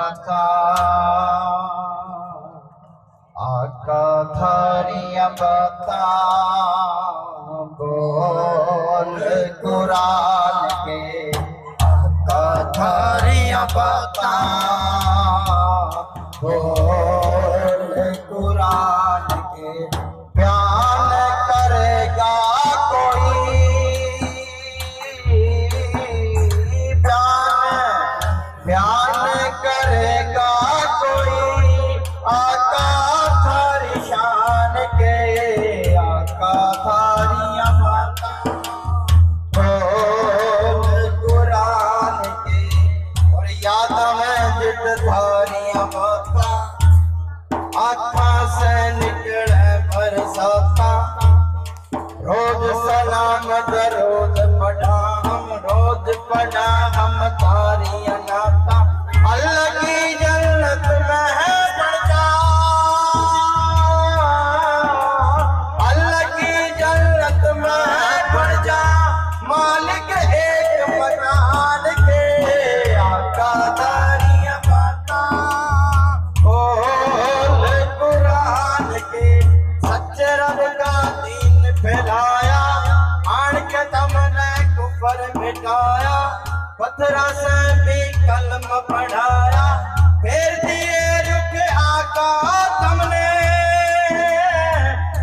बता आका थारिया बता बोल कुरान के आका थारिया बता बोल कुरान के बयान करेगा कोई बयान करेगा कोई आका थारी शान के आका थारिया बता बोल कुरान के। और याद में जित थारिया बता आत्मा से निकले बरसाता रोज सलाम दरूद पढ़ा हम रोज पढ़ा हम तारी अनाता अल्लाह की जन्नत में है बढ़ जा अल्लाह की जन्नत में है बढ़ जा मालिक एक मकान के आका तारिया बता बोल कुरान के। सच्चे रब का दीन फैलाया आन के तमने कुफर मिटाया पत्थरा से भी कलम पढ़ाया फिर दिए रुख आका तमने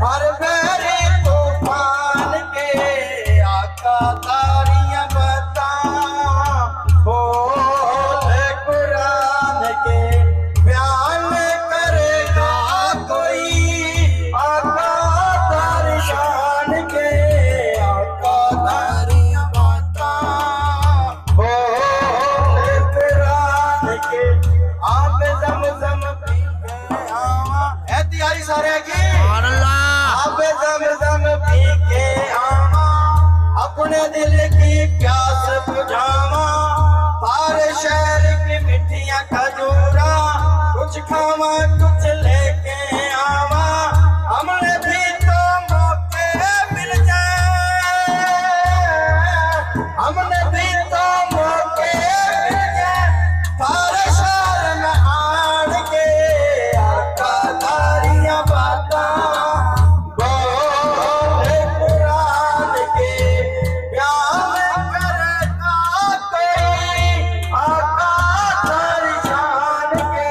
हर बेरी तूफान के आका तारिया बता बोल कुरान के बयान करेगा कोई आका तारी शान के आका तारिया बता बोल कुरान के। आप ज़म-ज़म पी के आवा एहतियारी सारे की आप ज़म-ज़म पी के आवा अपने दिल की प्यास बुझावा सारे शहर की मिठियां खजूरा कुछ खावा कुछ लेके आवा हमने भी तो मौके मिल जाए हमने भी तो मौके मिल जाए सारे शहर में आड़ के आका तारिया बता बोल कुरान के बयान करेगा कोई आका तारी शान के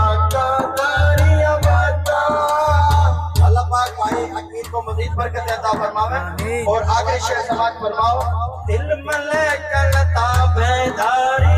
आका तारिया बता। अल्लाह पाक भाई अकीद को मजीद बरकत अता फरमावे और आगे शेर समाज फरमाओ दिल में लेकर लता बेदारी